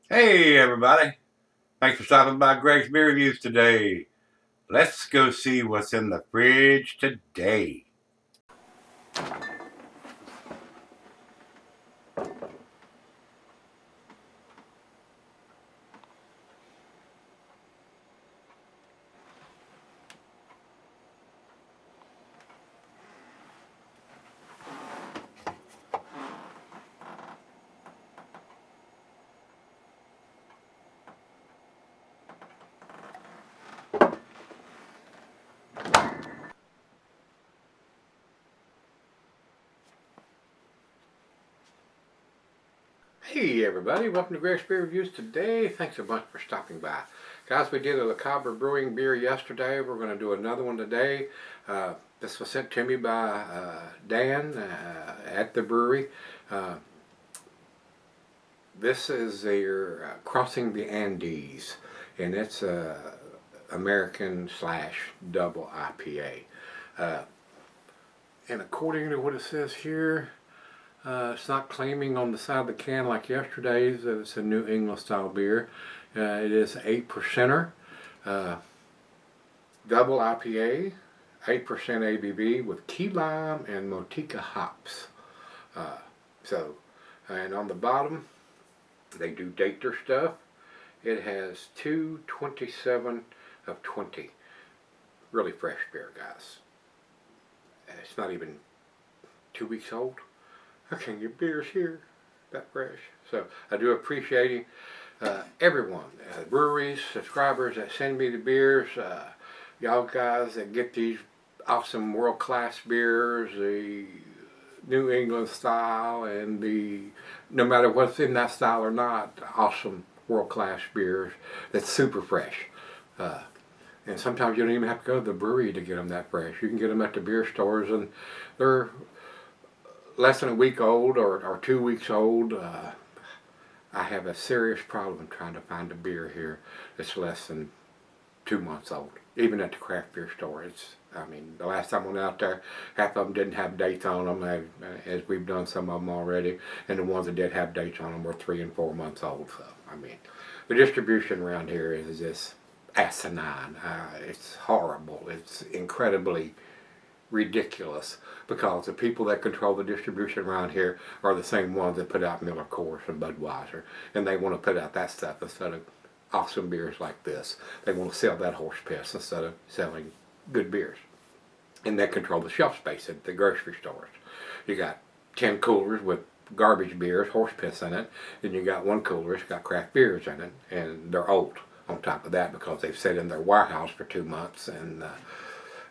Hey everybody, thanks for stopping by Gregsbeerreviews today. Let's go see what's in the fridge today. Hey everybody, welcome to Gregsbeerreviews today. Thanks a bunch for stopping by. Guys, we did a Cabra Brewing beer yesterday. We're going to do another one today. This was sent to me by Dan at the brewery. This is their Crossing the Andes, and it's American / double IPA. And according to what it says here, it's not claiming on the side of the can like yesterday's that it's a New England style beer. It is 8%er, double IPA, 8% ABV with key lime and Motica hops. And on the bottom, they do date their stuff. It has 2/27 of 20. Really fresh beer, guys. And it's not even 2 weeks old. I can't get beers here that fresh. So I do appreciate everyone, breweries, subscribers that send me the beers, y'all guys that get these awesome world-class beers, the New England style, and the, no matter what's in that style or not, awesome world-class beers that's super fresh. And sometimes you don't even have to go to the brewery to get them that fresh. You can get them at the beer stores, and they're less than a week old or 2 weeks old. I have a serious problem trying to find a beer here that's less than 2 months old, even at the craft beer store. I mean, the last time I went out there, half of them didn't have dates on them, as we've done some of them already, and the ones that did have dates on them were 3 and 4 months old. So, I mean, the distribution around here is just asinine. It's horrible. It's incredibly ridiculous, because the people that control the distribution around here are the same ones that put out Miller Coors and Budweiser, and they want to put out that stuff instead of awesome beers like this. They want to sell that horse piss instead of selling good beers, and they control the shelf space at the grocery stores. You got 10 coolers with garbage beers, horse piss in it, and you got one cooler that's got craft beers in it, and they're old on top of that because they've sat in their warehouse for 2 months, and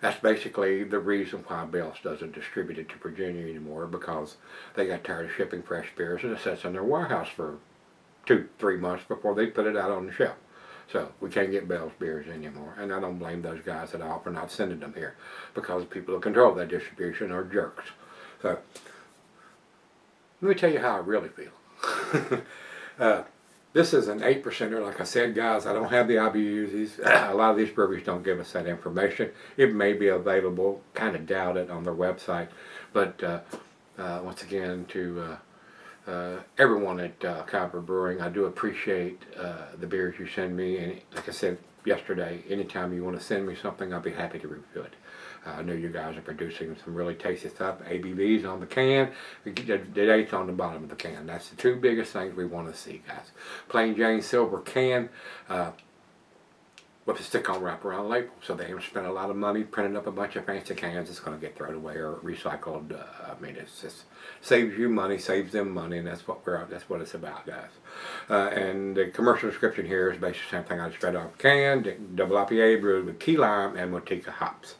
that's basically the reason why Bell's doesn't distribute it to Virginia anymore, because they got tired of shipping fresh beers, and it sits in their warehouse for 2-3 months before they put it out on the shelf. So we can't get Bell's beers anymore, and I don't blame those guys at all for not sending them here, because the people who control that distribution are jerks. So let me tell you how I really feel. This is an 8%er. Like I said, guys, I don't have the IBUs. A lot of these breweries don't give us that information. It may be available, kind of doubt it, on their website. But once again, to everyone at Cabra Brewing, I do appreciate the beers you send me. And like I said yesterday, anytime you want to send me something, I'll be happy to review it. I know you guys are producing some really tasty stuff. ABVs on the can, the dates on the bottom of the can. That's the two biggest things we want to see, guys. Plain Jane silver can with a stick-on wraparound label. So they haven't spent a lot of money printing up a bunch of fancy cans. It's going to get thrown away or recycled. I mean, it's just saves you money, saves them money, and that's what it's about, guys. And the commercial description here is basically the same thing I just read off the can. Double IPA brewed with key lime and Motica hops.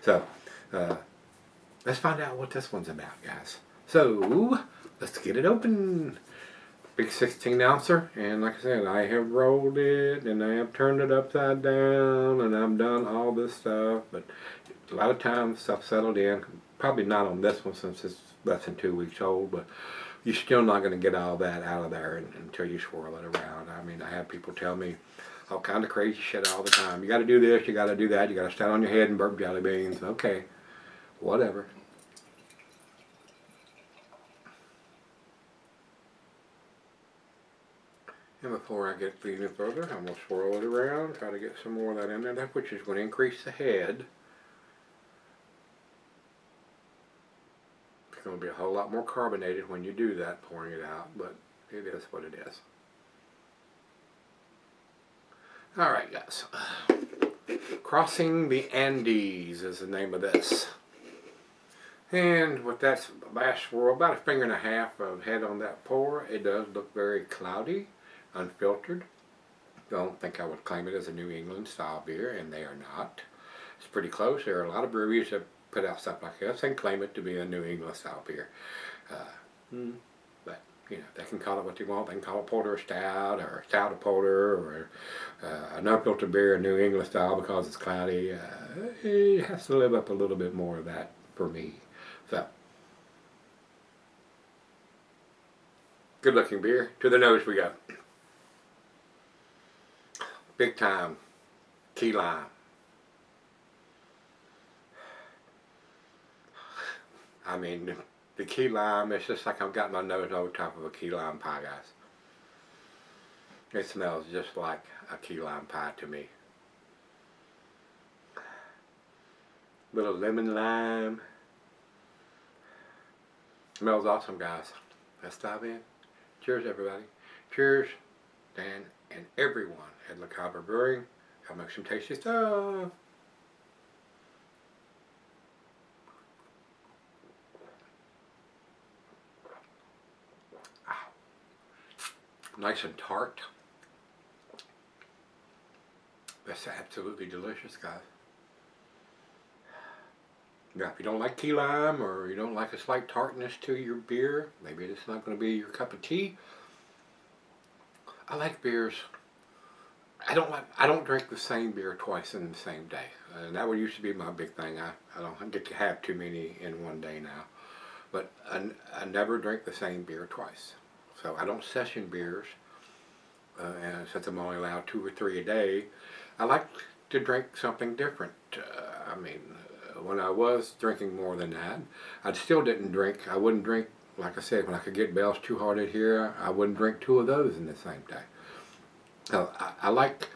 So, let's find out what this one's about, guys. So, let's get it open. Big 16 ouncer, and like I said, I have rolled it, and I have turned it upside down, and I've done all this stuff, but a lot of times stuff settled in. Probably not on this one since it's less than 2 weeks old, but you're still not going to get all that out of there until you swirl it around. I mean, I have people tell me all kind of crazy shit all the time. You got to do this, you got to do that, you got to stand on your head and burp jelly beans. Okay, whatever. And before I get even further, I'm going to swirl it around, try to get some more of that in there, which is going to increase the head. It's going to be a whole lot more carbonated when you do that, pouring it out, but it is what it is. Alright guys, Crossing the Andes is the name of this. And with that last swirl, about a finger and a half of head on that pour, it does look very cloudy, unfiltered. Don't think I would claim it as a New England style beer, and they are not. It's pretty close. There are a lot of breweries that put out stuff like this and claim it to be a New England style beer. But, you know, they can call it what they want. They can call it porter or stout, or stout or porter, or an unfiltered beer, a New England style because it's cloudy. It has to live up a little bit more of that for me. So, good looking beer. To the nose we go. Big time key lime. I mean, the key lime, it's just like I've got my nose over top of a key lime pie, guys. It smells just like a key lime pie to me. Little lemon lime. Smells awesome, guys. Let's dive in. Cheers, everybody. Cheers, Dan and everyone at Cabra Brewing. I'll make some tasty stuff. Nice and tart. That's absolutely delicious, guys. Now, if you don't like key lime, or you don't like a slight tartness to your beer, maybe it's not going to be your cup of tea. I like beers. I don't drink the same beer twice in the same day, and that used to be my big thing. I don't get to have too many in one day now, but I never drink the same beer twice. So I don't session beers, and since I'm only allowed 2 or 3 a day, I like to drink something different. I mean, when I was drinking more than that, I still didn't drink. I wouldn't drink, like I said, when I could get Bell's Two Hearted here, I wouldn't drink 2 of those in the same day. So I like,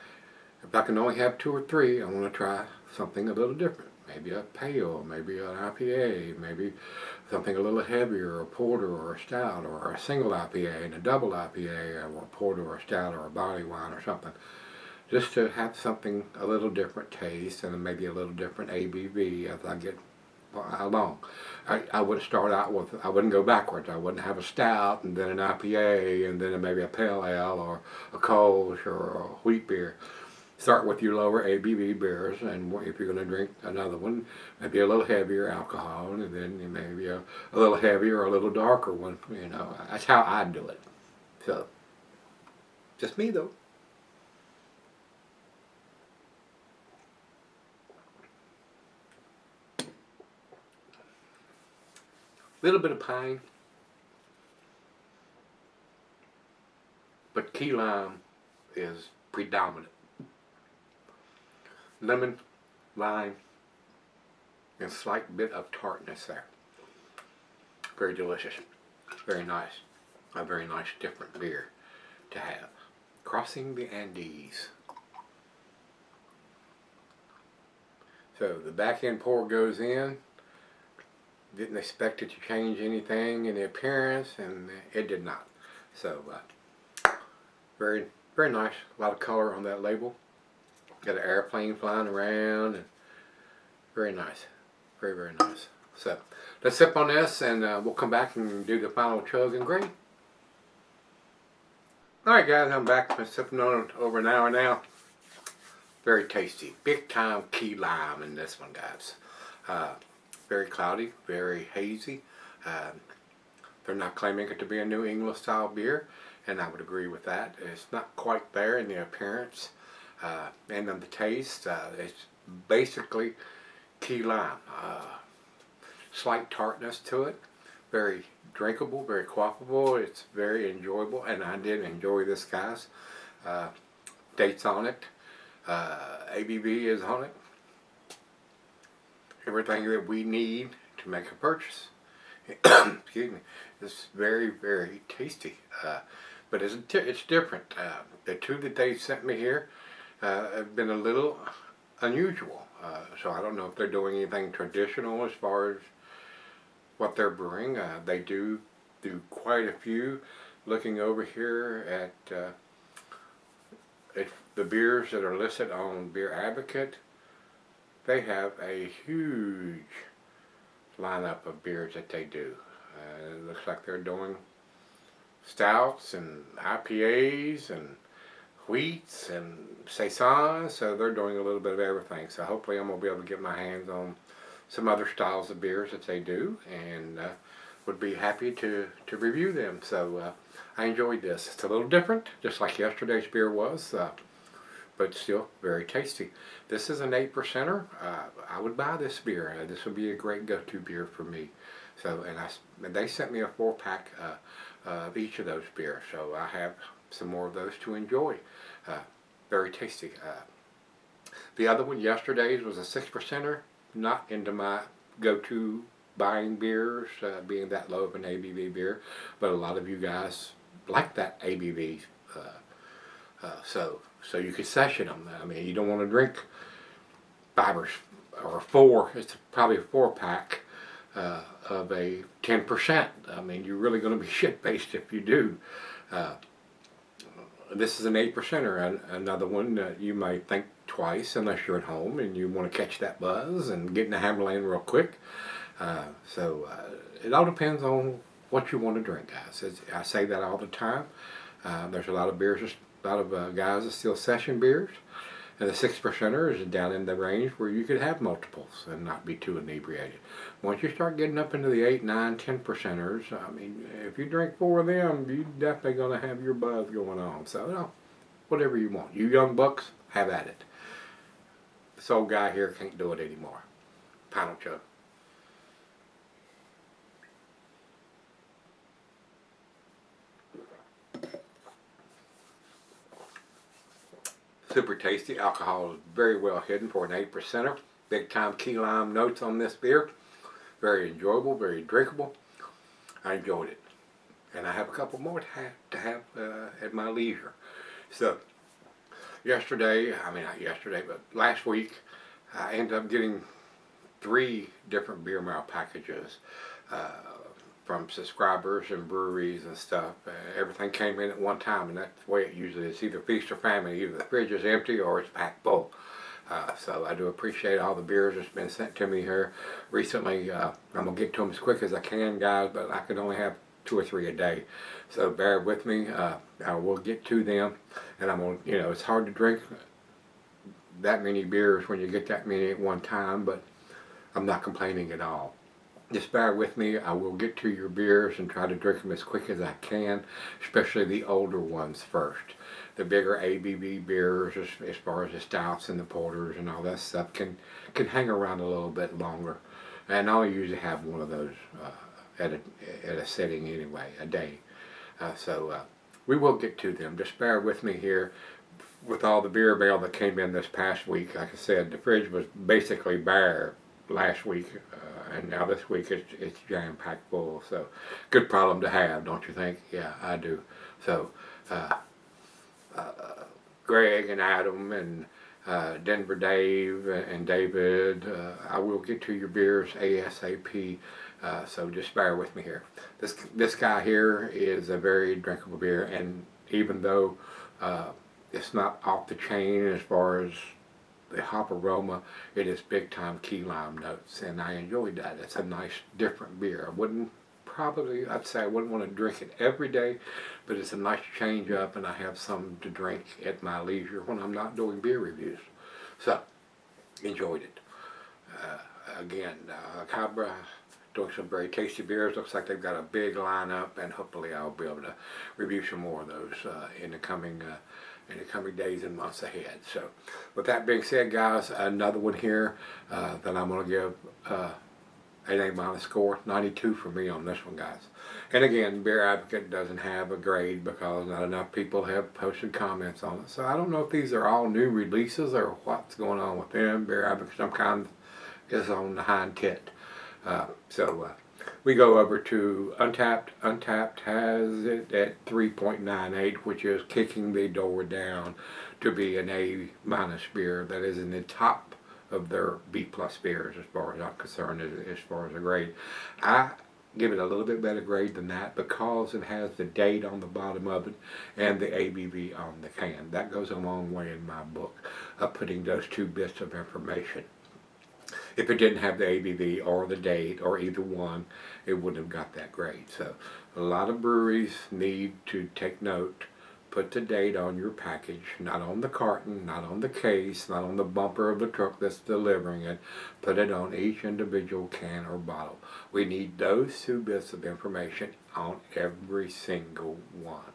if I can only have 2 or 3, I want to try something a little different. Maybe a pale, maybe an IPA, maybe something a little heavier, a porter or a stout, or a single IPA and a double IPA, or a porter or a stout or a barley wine or something. Just to have something a little different taste and maybe a little different ABV as I get along. I wouldn't start out with, I wouldn't go backwards. I wouldn't have a stout and then an IPA and then maybe a pale ale or a Kolsch or a wheat beer. Start with your lower ABV beers, and if you're going to drink another one, maybe a little heavier alcohol, and then maybe a little heavier or a little darker one. You know, that's how I do it. So, just me though. Little bit of pine, but key lime is predominant. Lemon, lime, and a slight bit of tartness there. Very delicious. Very nice. A very nice different beer to have. Crossing the Andes. So the back end pour goes in. Didn't expect it to change anything in the appearance, and it did not. So very, very nice. A lot of color on that label. Got an airplane flying around, and very nice. Very, very nice. So let's sip on this, and we'll come back and do the final chug and grade. Alright guys, I'm back. Been sipping on it over an hour now. Very tasty. Big time key lime in this one, guys. Very cloudy, very hazy. They're not claiming it to be a New England style beer, and I would agree with that. It's not quite there in the appearance and in the taste. It's basically key lime. Slight tartness to it. Very drinkable, very quaffable. It's very enjoyable, and I did enjoy this, guys. Dates on it. ABV is on it. Everything that we need to make a purchase. Excuse me. It's very, very tasty. but it's different. The two that they sent me here have been a little unusual. So I don't know if they're doing anything traditional as far as what they're brewing. They do quite a few. Looking over here at the beers that are listed on Beer Advocate, they have a huge lineup of beers that they do. It looks like they're doing stouts and IPAs and wheats and saisons, so they're doing a little bit of everything. So hopefully I'm going to be able to get my hands on some other styles of beers that they do, and would be happy to review them. So I enjoyed this. It's a little different, just like yesterday's beer was, but still very tasty. This is an 8%er. I would buy this beer. This would be a great go-to beer for me. So, and they sent me a 4-pack of each of those beers, so I have some more of those to enjoy. Very tasty. The other one, yesterday's, was a 6%er. Not into my go-to buying beers, being that low of an ABV beer, but a lot of you guys like that ABV, so you could session them. I mean, you don't want to drink 5 or 4. It's probably a 4-pack of a 10%. I mean, you're really going to be shit-faced if you do. This is an 8%er, another one that you might think twice unless you're at home and you want to catch that buzz and get in the hammer lane real quick. So it all depends on what you want to drink, guys. I say that all the time. There's a lot of beers, a lot of guys that still session beers, and the 6%er is down in the range where you could have multiples and not be too inebriated. Once you start getting up into the 8, 9, 10%ers, I mean, if you drink 4 of them, you're definitely going to have your buzz going on. So, you know, whatever you want. You young bucks, have at it. This old guy here can't do it anymore. Panel chug. Super tasty. Alcohol is very well hidden for an 8%er. Big time key lime notes on this beer. Very enjoyable, very drinkable. I enjoyed it. And I have a couple more to have at my leisure. So, last week, I ended up getting 3 different beer mail packages from subscribers and breweries and stuff. Everything came in at one time, and that's the way it usually is. Either feast or famine. Either the fridge is empty or it's packed full. So I do appreciate all the beers that's been sent to me here recently. I'm going to get to them as quick as I can, guys, but I can only have 2 or 3 a day. So bear with me. I will get to them. And I'm going to, you know, it's hard to drink that many beers when you get that many at one time, but I'm not complaining at all. Just bear with me. I will get to your beers and try to drink them as quick as I can, especially the older ones first. The bigger ABV beers, as far as the stouts and the porters and all that stuff, can hang around a little bit longer. And I'll usually have one of those at a setting anyway, a day. So we will get to them. Just bear with me here. With all the beer mail that came in this past week, like I said, the fridge was basically bare last week, and now this week it's jam-packed full. So good problem to have, don't you think? Yeah, I do. So Greg and Adam and Denver Dave and David, I will get to your beers ASAP. So just bear with me here. This guy here is a very drinkable beer, and even though it's not off the chain as far as the hop aroma, it is big time key lime notes, and I enjoyed that. It's a nice different beer. I'd say I wouldn't want to drink it every day, but it's a nice change up, and I have some to drink at my leisure when I'm not doing beer reviews. So, enjoyed it. Again, Cabra doing some very tasty beers. Looks like they've got a big lineup, and hopefully I'll be able to review some more of those in the coming days and months ahead. So, with that being said, guys, another one here that I'm going to give an A- score, 92 for me on this one, guys. And again, Beer Advocate doesn't have a grade because not enough people have posted comments on it. So I don't know if these are all new releases or what's going on with them. Beer Advocate sometimes is on the hind tit. So We go over to Untapped. Untapped has it at 3.98, which is kicking the door down to be an A minus beer. That is in the top of their B plus beers as far as I'm concerned, as far as a grade. I give it a little bit better grade than that because it has the date on the bottom of it and the ABV on the can. That goes a long way in my book of putting those two bits of information. If it didn't have the ABV or the date or either one, it wouldn't have got that grade. So a lot of breweries need to take note. Put the date on your package, not on the carton, not on the case, not on the bumper of the truck that's delivering it. Put it on each individual can or bottle. We need those two bits of information on every single one.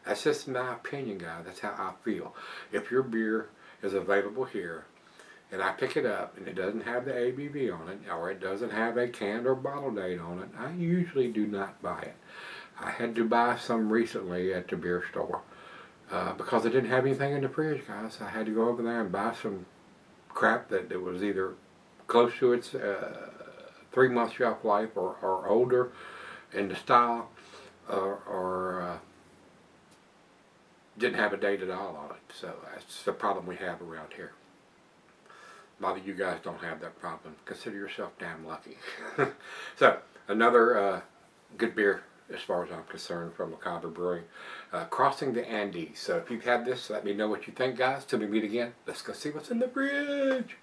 That's just my opinion, guys. That's how I feel. If your beer is available here, and I pick it up and it doesn't have the ABV on it, or it doesn't have a can or bottle date on it, I usually do not buy it. I had to buy some recently at the beer store because I didn't have anything in the fridge, guys. I had to go over there and buy some crap that was either close to its 3-month shelf life or older in the style or didn't have a date at all on it. So that's the problem we have around here. A lot of you guys don't have that problem. Consider yourself damn lucky. So, another good beer as far as I'm concerned from Cabra Brewing. Crossing the Andes. So if you've had this, let me know what you think, guys. Till we meet again, let's go see what's in the fridge.